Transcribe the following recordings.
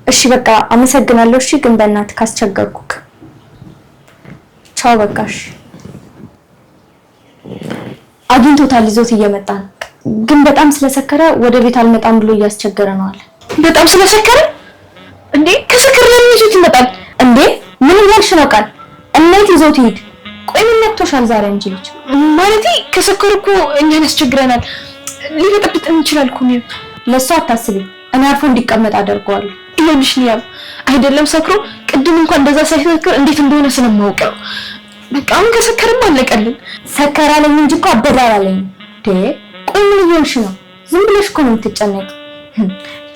እሺ በቃ አመሰግናለሁ። እሺ ግን በእናትህ ካስቸገርኩክ ቻው በቃሽ። አግኝቶታል ይዞት እየመጣ ነው። ግን በጣም ስለሰከረ ወደ ቤት አልመጣም ብሎ እያስቸገረ ነው አለ። በጣም ስለሰከረ እንዴ? ከሰከረ ለምን ይዞት ይመጣል እንዴ? ምን እያልሽ ነው ቃል? እንዴት ይዞት ይሄድ? ቆይ ምን ነክቶሻል ዛሬ እንጂ ልጅ? ማለቴ ከሰከረ እኮ እኛን ያስቸግረናል። ሊበጠብጥ እንችላል እኮ ነው። ለሷ አታስቢ፣ እኔ አርፎ እንዲቀመጥ አደርገዋለሁ። ይኸውልሽ ኒያም አይደለም ሰክሮ ቅድም እንኳን እንደዛ ሳይሰክር እንዴት እንደሆነ ስለማውቅ ነው። በቃ አሁን ከሰከረም አለቀልን። ሰከራ አለኝ እንጂ እኮ አበደ አላለኝ። ቆይ ምን እየሆንሽ ነው? ዝም ብለሽ እኮ ነው የምትጨነቂ።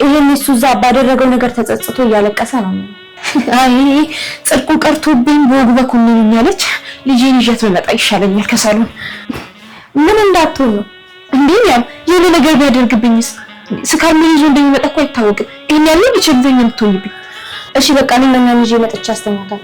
ይሄን እሱ እዛ ባደረገው ነገር ተጸጽቶ እያለቀሰ ነው። አይ ጽድቁ ቀርቶብኝ በወግ በኩልኝ ያለች ልጄን ይዤት ብመጣ ይሻለኛል ከሳሎን። ምን እንዳትሆን ነው እንዴ? ያም የሆነ ነገር ቢያደርግብኝስ? ስካር ምን ይዞ እንደሚመጣ እኮ አይታወቅም። ይሄን ያለ ብቻ ልተኛ የምትሆኝብኝ። እሺ በቃ እኔ መኛን ይዤ መጥቻ አስተኛታለሁ።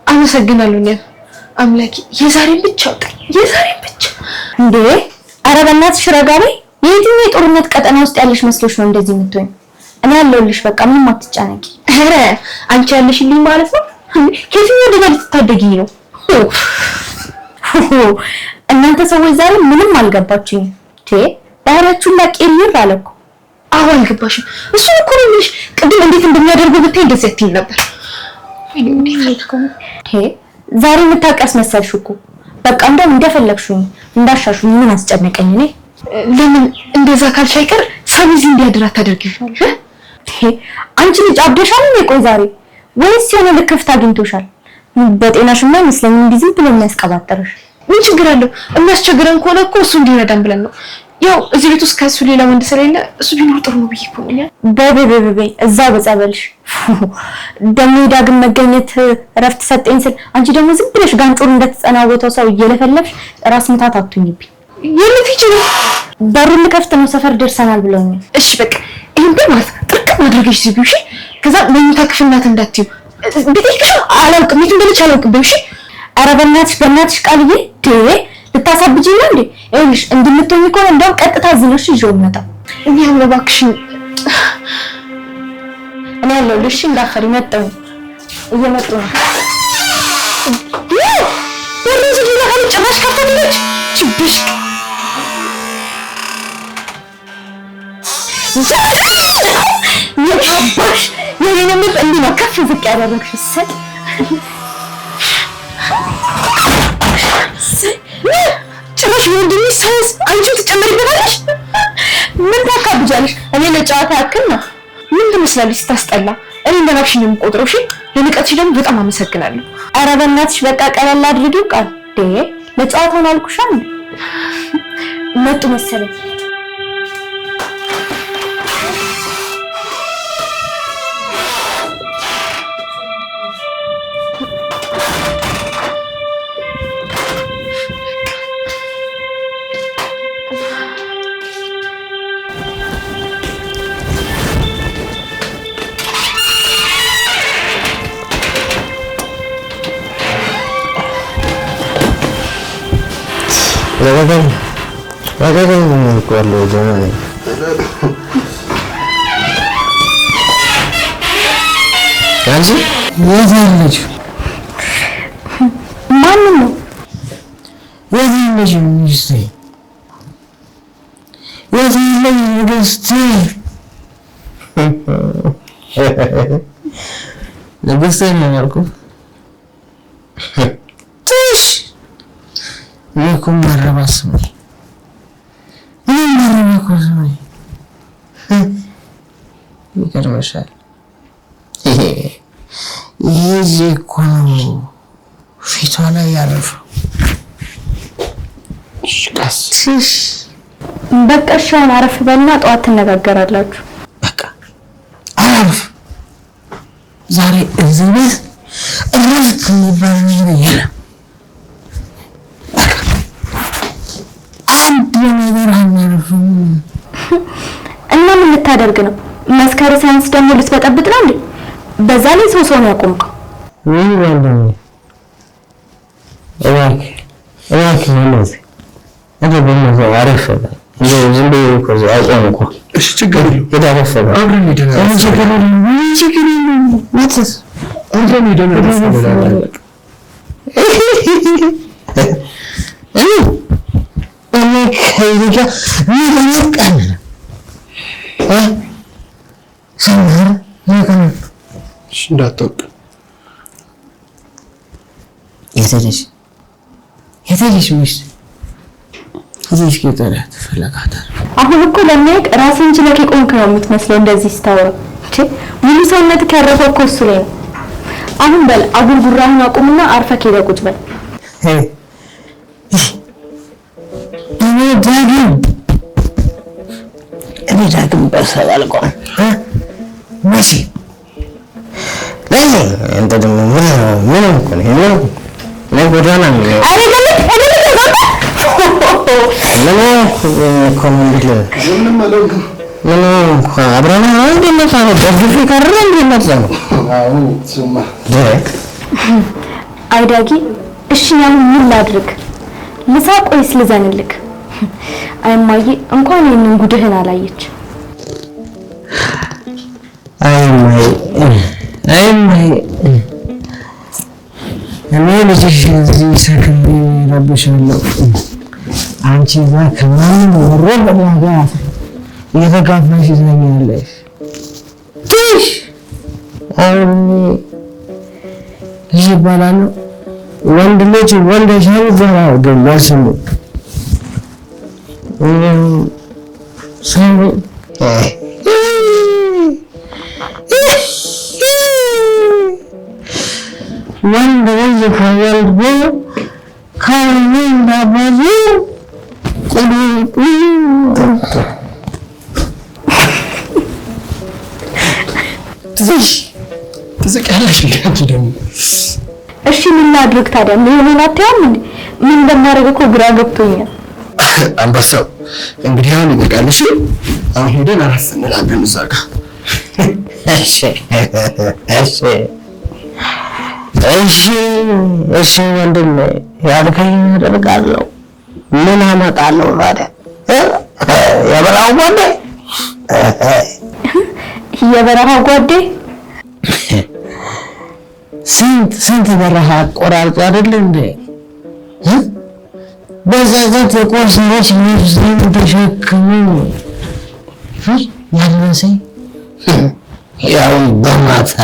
አመሰግናለሁ ኒያም። አምላኬ የዛሬን ብቻ አውጣኝ፣ የዛሬን ብቻ። እንዴ ኧረ በእናትሽ ረጋ በይ። የትኛው የጦርነት ቀጠና ውስጥ ያለሽ መስሎሽ ነው እንደዚህ የምትሆኝ? እኔ ያለሁልሽ በቃ ምንም አትጨነቂ። ኧረ አንቺ ያለሽልኝ ማለት ነው። ከዚህ ወደ ማለት ልትታደጊኝ ነው? እናንተ ሰዎች ዛሬ ምንም አልገባችሁኝም። ባህሪያችሁን ላቄልር አለ እኮ። አዎ አልገባሽም። እሱ እኮ ነው የምልሽ። ቅድም እንዴት እንደሚያደርጉ ብታይ እንደዚህ አትይኝ ነበር። ዛሬ የምታውቂያስ መሰልሽ እኮ። በቃ እንደውም እንደፈለግሽኝ እንዳሻሹኝ ምን አስጨነቀኝ እኔ። ለምን እንደዛ ካልሽ አይቀር ሳሚዚ እንዲያድር አታደርጊሻለሽ? አንቺ ልጅ አብደሻል እንዴ? ቆይ ዛሬ ወይስ የሆነ ልክፍት አግኝቶሻል? በጤናሽማ አይመስለኝም እንዲህ ዝም ብሎ የሚያስቀባጥርሽ። ምን ችግር አለው? የሚያስቸግረን ከሆነ እኮ እሱ እንዲረዳን ብለን ነው። ያው እዚህ ቤት ውስጥ ከሱ ሌላ ወንድ ስለሌለ እሱ ቢኖር ጥሩ ነው ብዬ እኮ ነው። በበበበይ እዛው በጸበልሽ ደሞ ዳግም መገኘት እረፍት ሰጠኝ ስል አንቺ ደግሞ ዝም ብለሽ ጋንጮር እንደተጸናወተው ሰው እየለፈለፍሽ ራስ ምታት አትሁኝብኝ። የት ይችላል? በሩን ልከፍት ነው ሰፈር ደርሰናል ብለውኛል። እሺ በቃ ይሄን በማለት ጥርቅ ማድረግሽ ሲሉ እሺ። ከዛ መኝታ ክፍል ናት እንዳትዪ ቤትሽ አላውቅም፣ የት እንደልች አላውቅም። እሺ ኧረ በእናትሽ ቃልዬ ልታሳብጂኝ ነው እንዴ? ይኸውልሽ እንድምትሆኝ ከሆነ እንደውም ቀጥታ ዝነሽ ይዤው መጣ። እኔ ያው እባክሽ እኔ ያለሁልሽ እንዳፈሪ መጣሁ። እየመጡ ነው። ወረዚ ለካለ ጭራሽ ከፈተለች ችብሽ ይታባሽ የኔን ምብ እንዲህ ነው ከፍ ዝቅ ያደረግሽ ሰጥ ጭራሽ ወንድሜ ሳይንስ አንቺ ትጨምሪበታለሽ። ምን ታካብጃለሽ? እኔ ለጨዋታ ያክል ነው። ምን ትመስላለሽ ስታስጠላ። እኔ እንደናፍሽ ነው የምቆጥረው። እሺ ለንቀትሽ ደግሞ በጣም አመሰግናለሁ። ኧረ በእናትሽ በቃ ቀለል አድርጊው ቃል ለጨዋታው ነው አልኩሻል። መጡ መሰለኝ። Ragazzi non quello giovane. Kanji? የዘለች ማንን ነው? የዘለች ሚስቴ የዘለች ንግስቴ ንግስቴ ነው ያልኩት። ትሽ ይኩም ማረባስም ይገርምሻል። ይሄ እኮ ነው ፊቷ ላይ ያረፈው። እሺ በቃ እሺ፣ አሁን አረፍ በልና ጠዋት ትነጋገራላችሁ። በቃ አረፍ። ዛሬ እዚህ ቤት እረፍት የሚባል ነገር የለም። አንድ ነገር አናረፍም። እና ምን ልታደርግ ነው? መስከረ ሳይንስ ደግሞ ልትበጠብጥ ነው እንዴ? በዛ ላይ ሰው ነው ያቆምከው። ምን ወንድም እባክህ ማለት እንዴ በመዘ አረፈ ዝም ብሎ እኮ አቆምኩ። እሺ ችግር የለውም። የዳረፈ አብረን ሄደናል። ችግር የለውም። ወጥስ አብረን ሄደናል። እኔ ከይጋ ምን ይቀር ሰማር ይቀር እንዳትወቅ የተልጅ ሚስት እዚህ ከጠራ ተፈለጋታል። አሁን እኮ ለማይክ ራስን ችለህ ቆንክ ነው የምትመስለው እንደዚህ ስታወራ። ሙሉ ሰውነትህ ያረፈው እኮ እሱ ላይ ነው። አሁን በል አጉርጉራህን አቁምና አርፈህ ሄደህ ቁጭ በል። እኔ ዳግም በሰላልቆም መቼ እንደ ደግሞ ምን እኮ ነው ጎዳና ነው አይዳጊ እሺ ያው ምን ላድርግ? ልሳቅ ወይስ ልዘንልክ? አይማዬ እንኳን ይሄንን ጉድህን አላየች። አይማዬ እኔ ልጅሽ እዚህ ሰክሬ ረብሻለሁ። አንቺ እዛ ከማንም ወረድ በላጋ እየተጋፋሽ ትዘኛለሽ። ትሽ አሁን ልጅ ይባላል። ወንድ ልጅ ወንድ ሻል ይባላል። ግን በስሙ ሰው ወንድ ልጅ ከወልድ ካሁን ባባዙ ትዝቃለሽ እንዴ ደግሞ? እሺ ምን ላድርግ ታዲያ? ምን አትያም እንዴ? ምን እንደማደርግ እኮ ግራ ገብቶኛል። አንበሳው እንግዲህ አሁን ይበቃልሽ። አሁን ሄደን አረፍ እንላለን እዛ ጋር። እሺ ወንድም ያልከኝ አደርጋለሁ። ምን አመጣለሁ ታዲያ? የበረሃው ጓዴ የበረሃው ጓዴ ስንት በረሃ አቆራርጦ አይደል እንዴ? በዛት የቆሰለች ነፍሴን ተሸክሞ ያለሰኝ ያው በማታ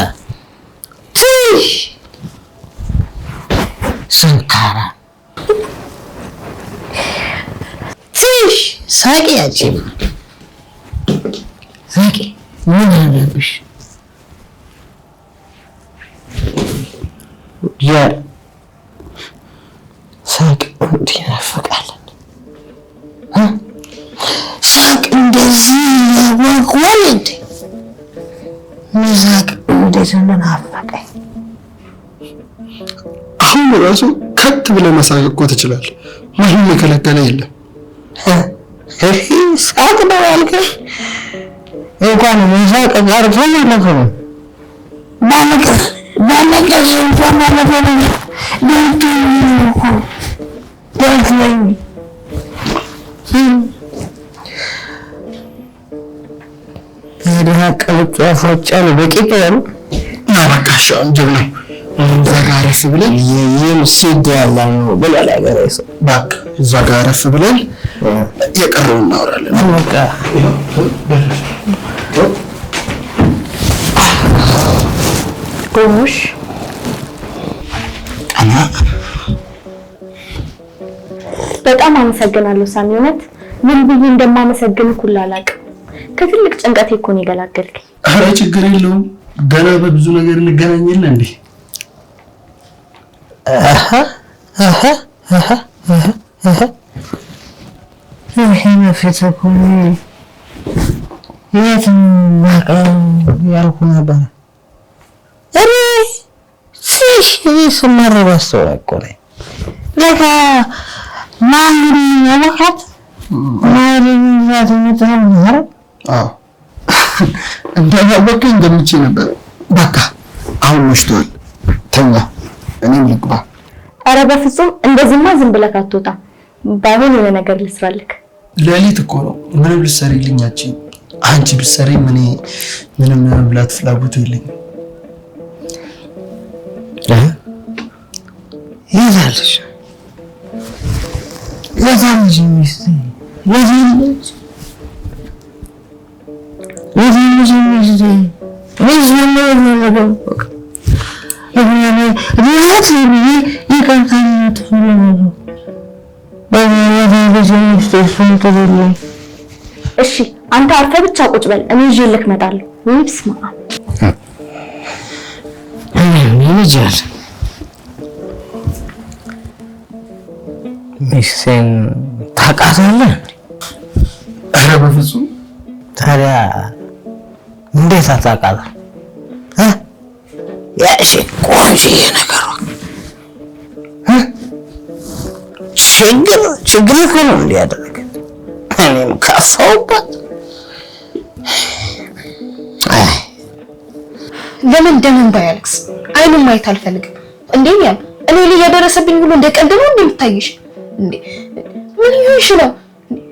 ሰንካራ ሳቂ ያቺም ሳቂ ምን አለብሽ? ሳቅ እንዲህ ናፈቃለን። ሳቅ እንደዚህ ያጓጓል እንዴ? ሳቅ እንዴት እንደናፈቀኝ አሁን ራሱ ከት ብለህ መሳቅ እኮ ትችላለህ። ምንም የከለከለ የለም። ሳቅ ነው ያልከኝ? እንኳን መሳቅ ቀርቶ ማለት ነው ባለቀስ እንኳን ማለት ነው ደልቶኝ ታዲያ ቀልጦ ያፎጫል በቂጥ ያሉ በቃ እንጀብ ነው። እዛ ጋር አረፍ ብለን ይህም ሲድ ያለ ነው ብለን ያገረሰ በቃ እዛ ጋር አረፍ ብለን የቀረውን እናወራለን። በቃ ጎሽ በጣም አመሰግናለሁ ሳሚ። እውነት ምን ብዬ እንደማመሰግን ሁሉ አላውቅም። ከትልቅ ጭንቀቴ እኮ ነው የገላገልከኝ። ኧረ ችግር የለውም። ገና በብዙ ነገር እንገናኛለን እንዴ? ይሄን ፍትኩኝ የት ማቀው ያልኩ ነበር። እኔ ስማር ባስተዋቆረ ለካ ማህሪ ያለካት ማህሪ ዛት ምትራምር እንደያወቀ እንደምቼ ነበር። በቃ አሁን መሽቷል፣ ተኛ፣ እኔም ልግባ። ኧረ በፍጹም እንደዚህማ ዝም ብለህ አትወጣም። ባይሆን የሆነ ነገር ልስራልክ። ሌሊት እኮ ነው። ምንም ልትሰሪልኝ አትችይም። አንቺ ብትሰሪ ምንም መብላት ፍላጎቱ የለኝም። የዛልሽ ሚስት እሺ አንተ አርፈህ ብቻ ቁጭ በል፣ እኔ ይዤልህ እመጣለሁ። ይብስማ ይጃል ሚስቴን ታውቃታለህ? ኧረ በፍጹም። ታዲያ እንዴት አታውቃትም? ያሺ ቆንጆዬ ነገሯ ችግር እኮ ነው እንዲያደርግ እኔም ካፋውባት። ለምን ደምን ባያለቅስ አይኑን ማየት አልፈልግም። እንዴ እኔ ላይ ያደረሰብኝ ሁሉ እንደ ቀልድ ነው እንደምታይሽ እንዴ? ምን ይሆንሽ ነው?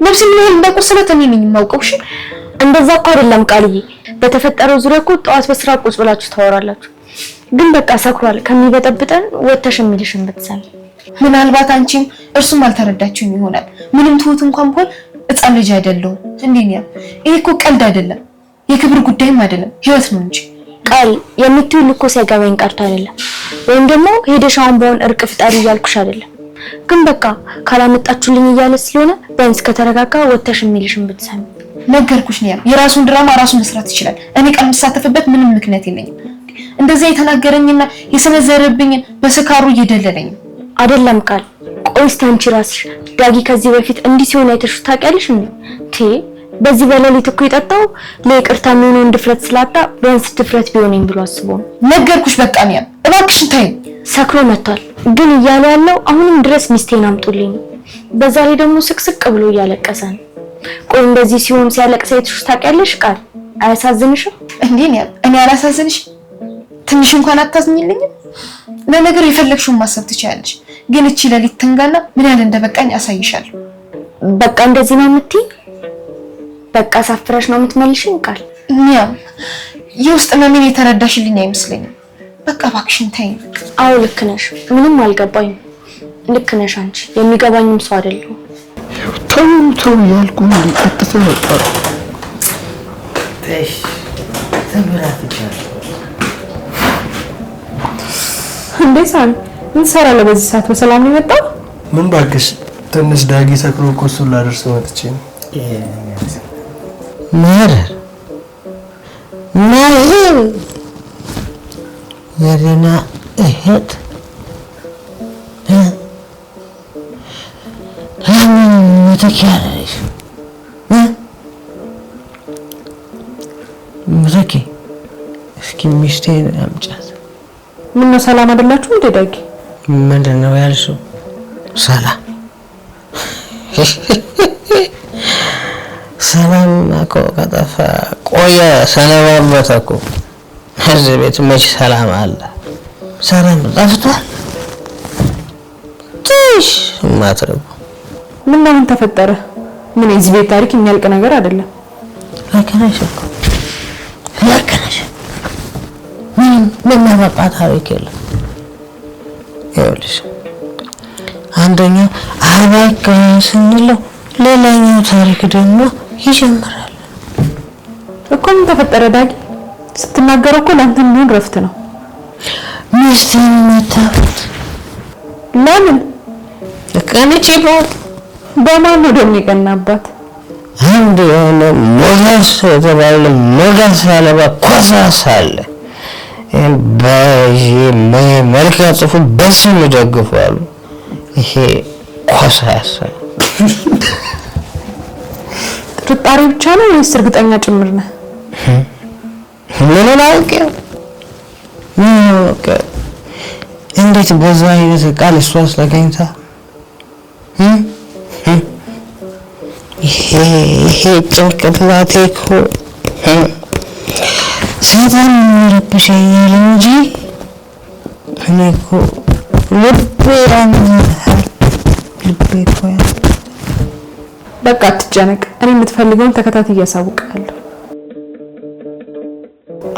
ነፍስ ምን እንደቆሰለት እኔ ነኝ የማውቀው። እሺ እንደዛ እኮ አይደለም ቃልዬ። በተፈጠረው ዙሪያ እኮ ጠዋት በስራ ቁጭ ብላችሁ ታወራላችሁ። ግን በቃ ሰክሯል። ከሚበጠብጠን ወተሽ የሚልሽን ብትሰሚ። ምናልባት አንቺም እርሱም አልተረዳችሁም ይሆናል። ምንም ትሁት እንኳን ቢሆን ሕፃን ልጅ አይደለሁም። እንዴ ይሄ እኮ ቀልድ አይደለም፣ የክብር ጉዳይም አይደለም፣ ህይወት ነው እንጂ። ቃል የምትውል እኮ ሲያገባኝ ቀርቶ አይደለም፣ ወይም ደግሞ ሄደሽ አሁን በሆን እርቅ ፍጣሪ እያልኩሽ አይደለም። ግን በቃ ካላመጣችሁልኝ እያለ ስለሆነ ቢያንስ ከተረጋጋ ወተሽ የሚልሽን ብትሰሚ። ነገርኩሽ ነው የራሱን ድራማ ራሱ መስራት ይችላል። እኔ ቃል የምሳተፍበት ምንም ምክንያት የለኝም። እንደዛ የተናገረኝና የሰነዘረብኝን በስካሩ እየደለለኝ አይደለም። ቃል ቆይ እስቲ አንቺ ራስሽ ዳጊ ከዚህ በፊት እንዲህ ሲሆን አይተሽ ታውቂያለሽ እንዴ? በዚህ በሌሊት እኮ የጠጣው ለይቅርታ የሚሆነውን ድፍረት ስላጣ ቢያንስ ድፍረት ቢሆነኝ ብሎ አስቦ ነው። ነገርኩሽ በቃ ነው እባክሽን ተይኝ። ሰክሮ መጥቷል። ግን እያለ ያለው አሁንም ድረስ ሚስቴን አምጡልኝ። በዛ ላይ ደግሞ ስቅስቅ ብሎ እያለቀሰ ነው። ቆይ እንደዚህ ሲሆን ሲያለቅስ አይተሽ ታውቂያለሽ? ቃል አያሳዝንሽም እንዴ? እኔ አላሳዝንሽ? ትንሽ እንኳን አታዝኝልኝም? ለነገር የፈለግሽውን ማሰብ ትችያለሽ። ግን እቺ ሌሊት ተንጋና ምን ያህል እንደበቃኝ አሳይሻለሁ። በቃ እንደዚህ ነው የምትይ? በቃ ሳፍረሽ ነው የምትመልሽኝ? ቃል የውስጥ መምን የተረዳሽልኝ አይመስለኝም። በቃ እባክሽን ተይኝ። አዎ ልክ ነሽ። ምንም አልገባኝም። ልክ ነሽ አንቺ። የሚገባኝም ሰው አይደለሁም። ተው ያልኩ እንዲቀጥተ ነበር። እንዴ ሳን ምን ሰራለህ በዚህ ሰዓት? በሰላም ነው የመጣው? ምን ባክሽ፣ ትንሽ ዳጊ ሰክሮ እኮ እሱን ላደርስ መጥቼ ነው። ማህር የደህና እህት ለምን ምትኪያለሽ? ምትኪ እስኪ ሚስቴን አምጫት። ምነው ሰላም አይደላችሁ እንዴ ዳጊ? ምንድን ነው ያልሽው? ሰላም ሰላም እኮ ከጠፋ ቆየ፣ ሰነባበተ እኮ። እዚህ ቤት መች ሰላም አለ? ሰላም ጠፍቷል። ትሽ ማትረቡ ምን ተፈጠረ? ምን የዚህ ቤት ታሪክ የሚያልቅ ነገር አይደለም። ለከነሽ እኮ ለከነሽ ምን ማባባ ታሪክ የለም። ይኸውልሽ አንደኛው አባይ ስንለው ሌላኛው ታሪክ ደግሞ ይጀምራል እኮ። ምን ተፈጠረ ዳጊ? ስትናገረው እኮ ለአንተ ምን ረፍት ነው? ሚስቴን መታፈት። ለምን ቀንቼባት? በማን ነው ደግሞ የቀናባት? አንድ የሆነ ሞገስ የተባለ ሞገስ ያለባ ኮሳስ አለ። በዚህ መልካ ጽፉ በስም ይደግፋሉ። ይሄ ኳስ ያሰ ጥርጣሬ ብቻ ነው ወይስ እርግጠኛ ጭምር ነህ? ምን አውቄው እንዴት በዛ አይነት ቃል እሷስ ለገኝታ ይሄ ጭንቅላቴ እኮ ሰይጣን የሚረብሸኛል እንጂ እኔ እኮ ልቤ እኮ በቃ አትጨነቅ። እኔ የምትፈልገውን ተከታትዬ አሳውቅሃለሁ።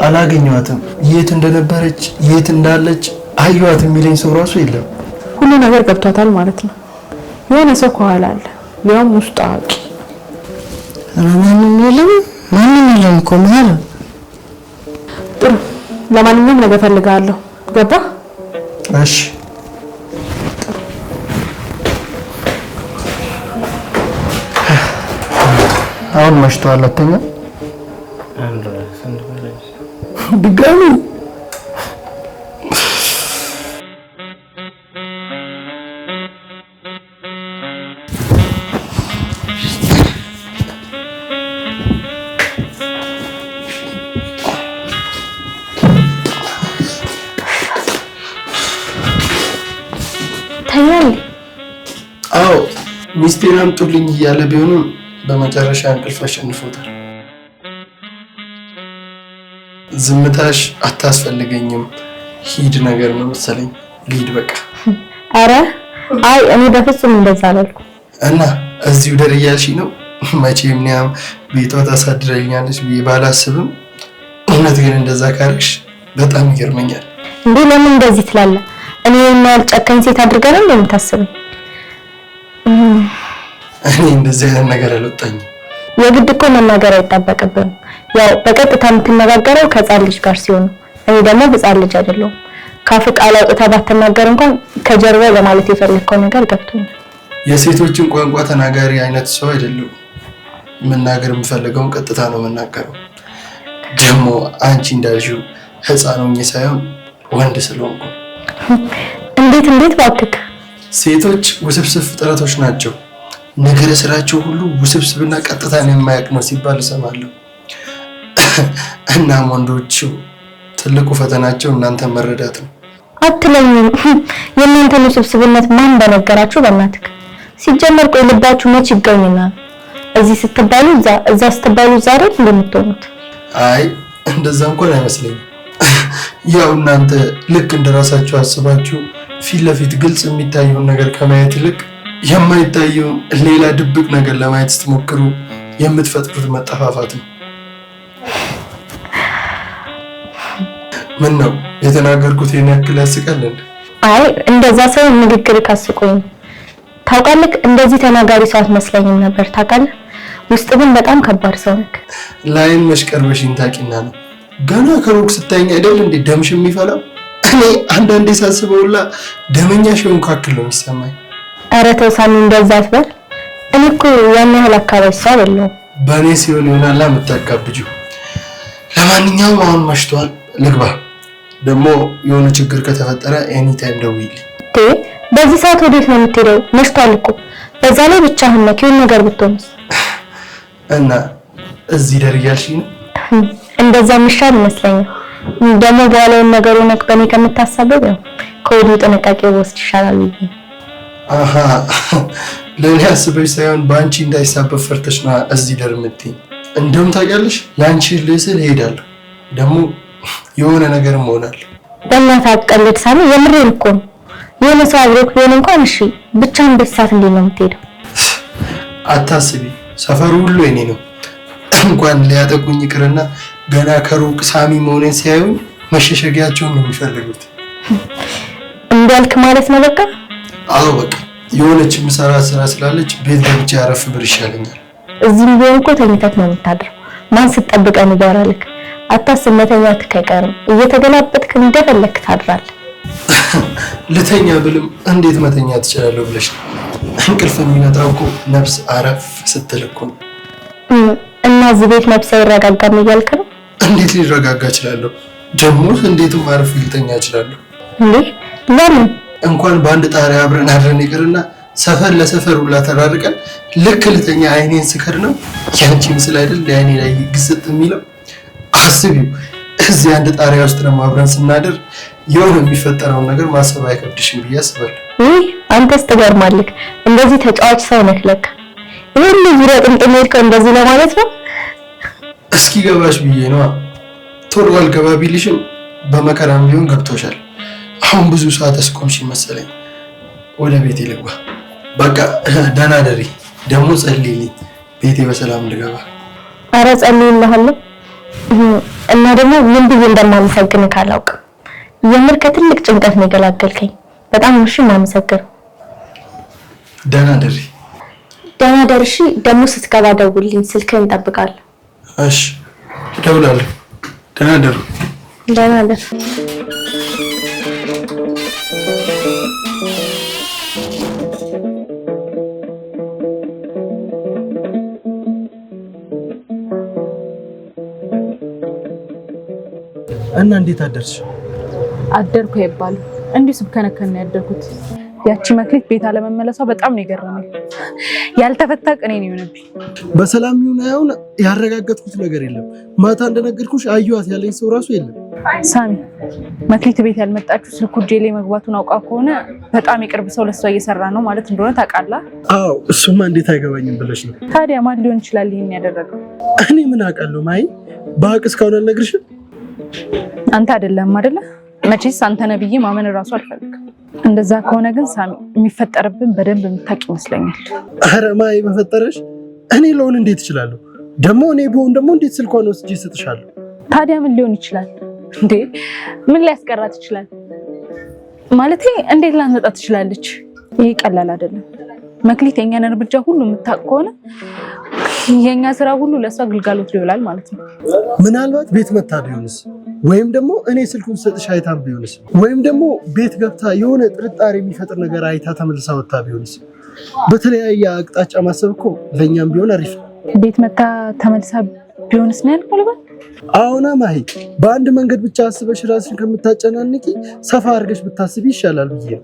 አላገኘኋትም። የት እንደነበረች የት እንዳለች አየኋት የሚለኝ ሰው ራሱ የለም። ሁሉ ነገር ገብቷታል ማለት ነው። የሆነ ሰው ከኋላ አለ፣ ያውም ውስጥ አዋቂ። ማንም የለም እኮ ማለት። ጥሩ፣ ለማንኛውም ነገር ፈልጋለሁ። ገባ? እሺ። አሁን መሽቷል። አተኛ ድጋሚ ተኛል። አዎ ሚስቴን አምጡልኝ እያለ ቢሆንም በመጨረሻ እንቅልፍ አሸንፎታል። ዝምታሽ አታስፈልገኝም ሂድ ነገር ነው መሰለኝ። ልሂድ በቃ። አረ አይ እኔ በፍጹም እንደዛ አላልኩም። እና እዚሁ ደር እያልሽ ነው? መቼም እኔም ቤቷ ታሳድረኛለች ብዬ ባላስብም እውነት ግን እንደዛ ካረግሽ በጣም ይገርመኛል። እንዴ ለምን እንደዚህ ትላለህ? እኔ የማል ጨካኝ ሴት አድርገህ ነው እንደምታስበው? እኔ እንደዚህ አይነት ነገር አልወጣኝም። የግድ እኮ መናገር አይጠበቅብህም። ያው በቀጥታ የምትነጋገረው ከጻን ልጅ ጋር ሲሆን፣ እኔ ደግሞ ህፃን ልጅ አይደለሁም። ካፍ ቃል አውጥተህ ባትናገር እንኳን ከጀርባ ለማለት የፈለግከው ነገር ገብቶኛል። የሴቶችን ቋንቋ ተናጋሪ አይነት ሰው አይደለሁም። መናገር የምፈልገውን ቀጥታ ነው መናገረው። ደግሞ አንቺ እንዳልሽው ህፃን ሆኜ ሳይሆን ወንድ ስለሆንኩ። እንዴት ባክክ። ሴቶች ውስብስብ ፍጥረቶች ናቸው። ነገረ ስራቸው ሁሉ ውስብስብና ቀጥታን የማያውቅ ነው ሲባል እሰማለሁ። እናም ወንዶቹ ትልቁ ፈተናቸው እናንተን መረዳት ነው። አትለኝም። የእናንተን ውስብስብነት ማን በነገራችሁ? በእናትህ ሲጀመር ቆይ ልባችሁ መች ይገኝና እዚህ ስትባሉ እዛ ስትባሉ ዛሬ እንደምትሆኑት? አይ እንደዛ እንኳን አይመስለኝም። ያው እናንተ ልክ እንደራሳችሁ አስባችሁ ፊት ለፊት ግልጽ የሚታየውን ነገር ከማየት ይልቅ የማይታየውን ሌላ ድብቅ ነገር ለማየት ስትሞክሩ የምትፈጥሩት መጠፋፋት ነው። ምን ነው የተናገርኩት የኔ ያክል ያስቃል እንዴ? አይ እንደዛ ሰው ንግግር ካስቆኝ ታውቃለህ። እንደዚህ ተናጋሪ ሰው አትመስለኝም ነበር ታውቃለህ። ውስጥ ግን በጣም ከባድ ሰው ነህ። ላይን መሽቀርበሽን ታውቂና ነው ገና ከሩቅ ስታይኝ አይደል እንዴ ደምሽ የሚፈላው? እኔ አንዳንዴ ሳስበውላ ደመኛ ሸውን ካክል ነው የሚሰማኝ። ኧረ ተው ሳሚ እንደዛ አትበል። እኔ እኮ ያን ያህል አካባቢ ሰው አይደለሁም። በእኔ ሲሆን ይሆናል የምታካብጂው። ለማንኛውም አሁን መሽቷል ልግባ። ደግሞ የሆነ ችግር ከተፈጠረ ኤኒ ታይም ደውይልኝ። በዚህ ሰዓት ወዴት ነው የምትሄደው? መሽቷል እኮ። በዛ ላይ ብቻህን ነህ። የሆነ ነገር ብትሆንስ? እና እዚህ ደር እያልሽኝ ነው? እንደዛ የሚሻል ይመስለኛል። ደግሞ በኋላ ነገር ሆነክ በእኔ ከምታሳበብ ያው ከወዲሁ ጥንቃቄ ወስድ ይሻላል ብዬ። አሃ ለእኔ አስበሽ ሳይሆን በአንቺ እንዳይሳበብ ፈርተሽ ነው እዚህ ደር የምትይኝ። እንደውም ታውቂያለሽ ለአንቺ ልስል እሄዳለሁ። ደግሞ የሆነ ነገር እሆናለሁ። በእናትህ አትቀልድ ሳሚ፣ የምሬን እኮ ነው። የሆነ ሰው አብሮክ ቢሆን እንኳን እሺ፣ ብቻህን በሳት እንዴት ነው የምትሄደው? አታስቢ፣ ሰፈሩ ሁሉ የኔ ነው። እንኳን ሊያጠቁኝ ይቅርና ገና ከሩቅ ሳሚ መሆኔን ሲያዩኝ መሸሸጊያቸውን ነው የሚፈልጉት። እንዳልክ ማለት ነው በቃ። አዎ በቃ የሆነች ምሰራ ስራ ስላለች ቤት ገብቼ አረፍ ብር ይሻለኛል። እዚህም ቢሆን እኮ ተኝተህ ነው የምታድረው። ማን ስትጠብቀን ይደራልክ? አታስብ፣ መተኛትህ አይቀርም። እየተገላበጥክ እንደፈለክ ታድራለህ። ልተኛ ብልም እንዴት መተኛ ትችላለሁ ብለሽ ነው? እንቅልፍ የሚመጣው እኮ ነፍስ አረፍ ስትል እኮ ነው። እና እዚህ ቤት ነፍስ አይረጋጋም እያልክ ነው? እንዴት ሊረጋጋ እችላለሁ? ደግሞ እንዴትም አረፍ ልተኛ እችላለሁ? እንዴ ለምን? እንኳን በአንድ ጣሪያ አብረን አድረን ይቅርና ሰፈር ለሰፈር ሁላ ተራርቀን ልክ ልተኛ አይኔን ስከድ ነው ያንቺ ምስል አይደል ለአይኔ ላይ ግስጥ የሚለው። አስቢው እዚህ አንድ ጣሪያ ውስጥ ደግሞ አብረን ስናደር የሆነ የሚፈጠረውን ነገር ማሰብ አይከብድሽም ብዬ አስባለሁ። ውይ አንተስ ትገርማለህ። እንደዚህ ተጫዋች ሰው ነህ ለካ። ይሄን ዙሪያ ጥምጥም ሄድከው እንደዚህ ለማለት ነው? እስኪ ገባሽ ብዬ ነው። ቶሎ አልገባ ቢልሽም በመከራም ቢሆን ገብቶሻል። አሁን ብዙ ሰዓት አስቆምሽ መሰለኝ። ወደ ቤቴ ልግባ። በቃ ደህና ደሪ። ደግሞ ጸልይልኝ ቤቴ በሰላም ልገባ። ኧረ ጸልይልሃለሁ። እና ደግሞ ምን ብዬ እንደማመሰግንህ ካላውቅም የምር ከትልቅ ጭንቀት ነው የገላገልከኝ። በጣም እሺ የማመሰግነው። ደህና ደሪ። ደህና ደርሺ። ደግሞ ስትገባ ደውልልኝ፣ ስልክህን እጠብቃለሁ። እሺ እደውላለሁ። ደህና ደሩ። ደህና ደር። እና እንዴት አደርሽ? አደርኩ ይባል እንዴ ስብከነከን ነው ያደርኩት። ያቺ መክሊት ቤት አለመመለሷ በጣም ነው የገረመኝ። ያልተፈታ ቅኔ ነው የሆነብኝ። በሰላም ይሁን አይሁን ያረጋገጥኩት ነገር የለም። ማታ እንደነገርኩሽ አየኋት ያለኝ ሰው ራሱ የለም። ሳሚ መክሊት ቤት ያልመጣችሁ ስልኩ እጄ ላይ መግባቱን አውቃ ከሆነ በጣም የቅርብ ሰው ለሷ እየሰራ ነው ማለት እንደሆነ ታውቃለህ? አዎ እሱማ እንዴት አይገባኝም ብለሽ ነው። ታዲያ ማን ሊሆን ይችላል ይሄን ያደረገው? እኔ ምን አውቃለሁ ማይ። በሀቅ እስካሁን አልነግርሽም። አንተ አይደለም አይደለ? መቼስ አንተ ነብዬ ማመን እራሱ አልፈልግም። እንደዛ ከሆነ ግን ሳሚ የሚፈጠርብን በደንብ የምታውቅ ይመስለኛል። ኧረ ማይ በፈጠረሽ እኔ ለውን እንዴት እችላለሁ? ደግሞ እኔ ብሆን ደግሞ እንዴት ስልኳን ወስጄ እሰጥሻለሁ? ታዲያ ምን ሊሆን ይችላል እንዴ? ምን ሊያስቀራት ይችላል? ማለቴ እንዴት ላንመጣ ትችላለች? ይሄ ቀላል አይደለም። መክሊት የኛን እርምጃ ሁሉ የምታውቅ ከሆነ የኛ ስራ ሁሉ ለሷ ግልጋሎት ይውላል ማለት ነው። ምናልባት ቤት መታ ቢሆንስ? ወይም ደግሞ እኔ ስልኩን ሰጥሽ አይታም ቢሆንስ? ወይም ደግሞ ቤት ገብታ የሆነ ጥርጣሬ የሚፈጥር ነገር አይታ ተመልሳ ወጣ ቢሆንስ? በተለያየ አቅጣጫ ማሰብ እኮ ለኛም ቢሆን አሪፍ ነው። ቤት መታ ተመልሳ ቢሆንስ ነው ያልኩት ልበል? አሁን ማይ በአንድ መንገድ ብቻ አስበሽ ራስሽን ከምታጨናንቂ ሰፋ አድርገሽ ብታስቢ ይሻላል ብዬ ነው።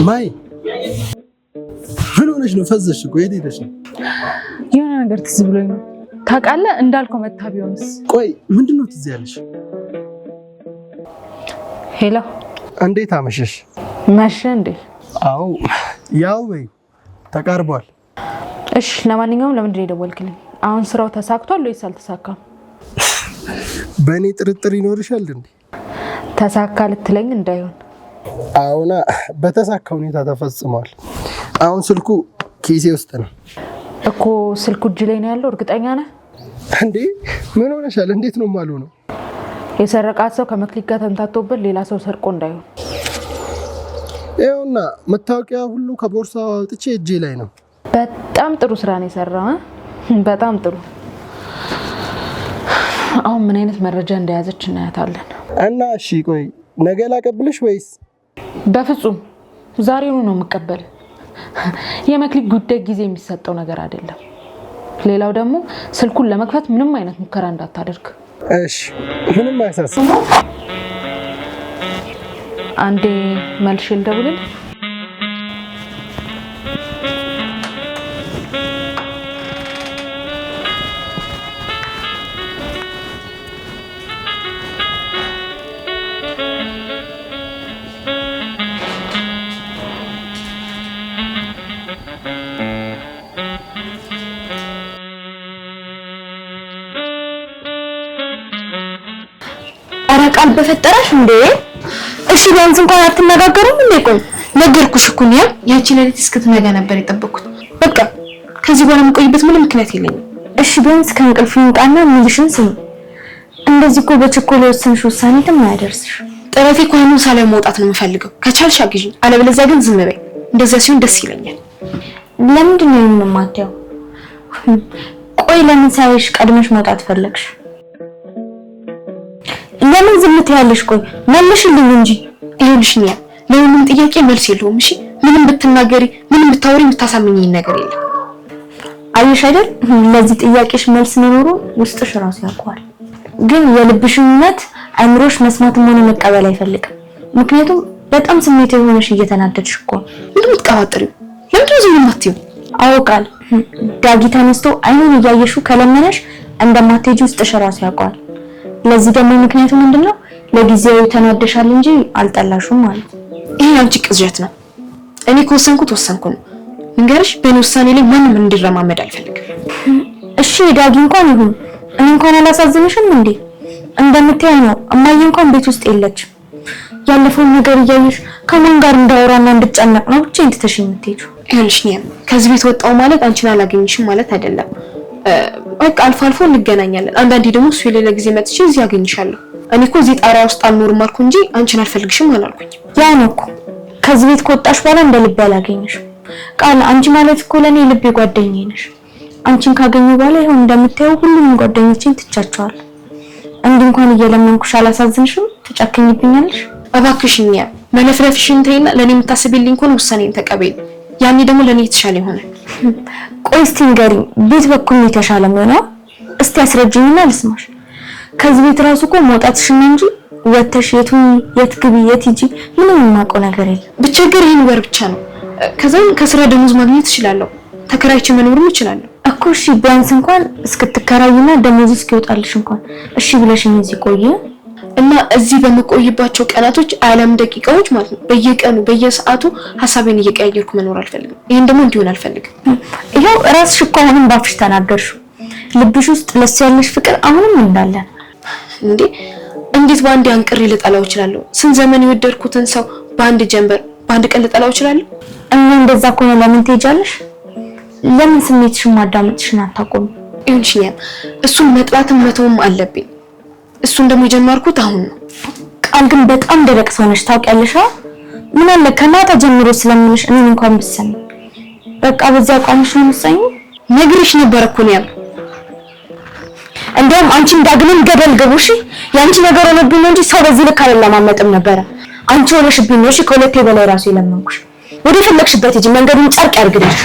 ማይ ምን ሆነሽ ነው? ፈዘሽ እኮ የት ሄደሽ ነው? የሆነ ነገር ትዝ ብሎኝ ነው። ታውቃለህ እንዳልከው መታ ቢሆንስ? ቆይ ምንድነው ትዝ ያለሽ? ሄሎ እንዴት አመሸሽ? መሸ እንዴ? አዎ ያው በይ ተቃርቧል። እሺ ለማንኛውም ለምንድን ነው የደወልክልኝ? አሁን ስራው ተሳክቷል ወይስ አልተሳካም? በእኔ ጥርጥር ይኖርሻል እንዴ? ተሳካ ልትለኝ እንዳይሆን። አሁና በተሳካ ሁኔታ ተፈጽሟል። አሁን ስልኩ ኪሴ ውስጥ ነው እኮ። ስልኩ እጅ ላይ ነው ያለው? እርግጠኛ ነህ እንዴ? ምን ሆነሻል? እንዴት ነው ማሉ ነው? የሰረቃት ሰው ከመክሊት ጋር ተንታቶበት ሌላ ሰው ሰርቆ እንዳይሆን። ይኸውና መታወቂያ ሁሉ ከቦርሳው አውጥቼ እጄ ላይ ነው። በጣም ጥሩ ስራ ነው የሰራው። በጣም ጥሩ። አሁን ምን አይነት መረጃ እንደያዘች እናያታለን። እና እሺ ቆይ ነገ ላቀብልሽ ወይስ? በፍጹም ዛሬውኑ ነው የምቀበል። የመክሊት ጉዳይ ጊዜ የሚሰጠው ነገር አይደለም። ሌላው ደግሞ ስልኩን ለመክፈት ምንም አይነት ሙከራ እንዳታደርግ እሺ? ምንም አያሳስብ። አንዴ መልሼ ልደውልልህ። ቃል በፈጠረሽ እንዴ! እሺ ቢያንስ እንኳን አትነጋገሩም እንዴ? ቆይ ነገርኩሽ እኮ ነው። ያቺ ሌሊት እስክትነጋ ነበር የጠበቅኩት። በቃ ከዚህ በኋላ የምቆይበት ምንም ምክንያት የለኝም። እሺ ቢያንስ ከእንቅልፍ ይውጣና ምልሽን ስም። እንደዚህ እኮ በችኮላ የወሰንሽ ውሳኔ የትም አያደርስሽ። ጥረቴ እኮ አሁን ሳላይ መውጣት ነው የምፈልገው። ከቻልሽ አግዢኝ፣ አለበለዚያ ግን ዝም በይ። እንደዛ ሲሆን ደስ ይለኛል። ለምንድን ነው የምንማተው? ቆይ ለምን ሳይሽ ቀድመሽ መውጣት ፈለግሽ? ለምን ዝም ትያለሽ? ቆይ መልሽልኝ እንጂ። ይኸውልሽኛ ለሁሉም ጥያቄ መልስ የለውም። እሺ ምንም ብትናገሪ ምንም ብታወሪ የምታሳምኚኝ ነገር የለም። አየሽ አይደል? ለዚህ ጥያቄሽ መልስ መኖሩ ውስጥሽ ራሱ ያውቀዋል። ግን የልብሽን እውነት አእምሮሽ መስማትም ሆነ መቀበል አይፈልግም። ምክንያቱም በጣም ስሜታዊ ሆነሽ እየተናደድሽ እኮ ነው። ምንድን ነው የምትቀባጥሪው? ለምንድን ነው ዝም የማትይው? አውቃል ዳጊ ተነስቶ አይኑን እያየሹ ከለመነሽ እንደማትሄጂ ውስጥሽ እራሱ ያውቀዋል። ለዚህ ደግሞ ምክንያቱ ምንድነው? ለጊዜው ተናደሻል እንጂ አልጠላሹም ማለት። ይሄ አንቺ ቅዠት ነው። እኔ ከወሰንኩት ወሰንኩ ነው። እንገርሽ በእኔ ውሳኔ ላይ ማንም እንዲረማመድ አልፈልግም። እሺ ዳጊ እንኳን ይሁን እኔ እንኳን አላሳዝንሽም እንዴ? እንደምትያይ ነው እማዬ እንኳን ቤት ውስጥ የለችም። ያለፈውን ነገር እያየሽ ከማን ጋር እንዳወራና እንድጨነቅ ነው ብቻ እንትተሽኝ የምትሄጂው። ይኸውልሽ ኒያም ከዚህ ቤት ወጣው ማለት አንቺን አላገኝሽም ማለት አይደለም። በቃ አልፎ አልፎ እንገናኛለን። አንዳንዴ ደግሞ እሱ የሌለ ጊዜ መጥቼ እዚህ አገኝሻለሁ። እኔ እኮ እዚህ ጣሪያ ውስጥ አልኖርም አልኩ እንጂ አንቺን አልፈልግሽም አላልኩኝ። ያ ነው እኮ ከዚህ ቤት ከወጣሽ በኋላ እንደ ልቤ አላገኝሽም። ቃል አንቺ ማለት እኮ ለኔ ልቤ ጓደኛዬ ነሽ። አንቺን ካገኘሁ በኋላ ይሁን እንደምታየው ሁሉንም ጓደኞቼን ትቻቸዋለሁ። እንዲህ እንኳን እየለመንኩሽ አላሳዝንሽም? ትጨክኝብኛለሽ? እባክሽ ኒያም መለፍለፍሽን ተይና ለኔ የምታስቢልኝ ከሆነ ውሳኔን ተቀበይ። ያኔ ደግሞ ለኔ የተሻለ ይሆናል። ቆይ እስቲ ንገሪኝ፣ ቤት በኩል ነው የተሻለ ነው? እስቲ አስረጅኝና ልስማሽ። ከዚህ ቤት ራሱ እኮ መውጣትሽን እንጂ ወተሽ የት ግቢ የት ሂጂ ምንም የማውቀው ነገር የለም። ብቸገር ይሄን ወር ብቻ ነው። ከዛም ከስራ ደሞዝ ማግኘት እችላለሁ። ተከራይቼ መኖርም እችላለሁ እኮ። እሺ ቢያንስ እንኳን እስክትከራይና ደሞዝ እስኪወጣልሽ እንኳን እሺ ብለሽኝ እዚህ ቆይ እና እዚህ በመቆይባቸው ቀናቶች አለም ደቂቃዎች ማለት ነው በየቀኑ በየሰዓቱ ሐሳቤን እየቀያየርኩ መኖር አልፈልግም። ይሄን ደግሞ እንዲሆን አልፈልግም። ይሄው ራስሽ እኮ አሁንም ባፍሽ ተናገርሽ። ልብሽ ውስጥ ለሱ ያለሽ ፍቅር አሁንም እንዳለ እንዴ! እንዴት በአንድ አንቅሬ ልጠላው እችላለሁ? ስንት ዘመን የወደድኩትን ሰው በአንድ ጀንበር በአንድ ቀን ልጠላው እችላለሁ? እና እንደዛ ከሆነ ለምን ትሄጃለሽ? ለምን ስሜትሽን ማዳመጥሽን አታቆም? ይሁንሽኛል። እሱን መጥላትም መተውም አለብኝ። እሱን ደግሞ የጀመርኩት አሁን ነው። ቃል ግን በጣም ደረቅ ሰው ነሽ ታውቂያለሽ። ምን አለ ከማታ ጀምሮ ስለምንሽ እኔን እንኳን ብትሰሚ። በቃ በዚያ አቋምሽ ነው የምትሰኝ። ነግሬሽ ነበር እኮ ነው ያልኩት። እንደውም አንቺ እንዳግንም ገደል ግቡሽ። ያንቺ ነገር ሆነብኝ ነው እንጂ ሰው በዚህ ልክ አልለማመጥም ነበረ። አንቺ ሆነሽብኝ ነው እሺ ከሁለቴ በላይ ራሱ የለመንኩሽ። ወደ ፈለግሽበት ሂጂ፣ መንገዱን ጨርቅ ያርግልሽ።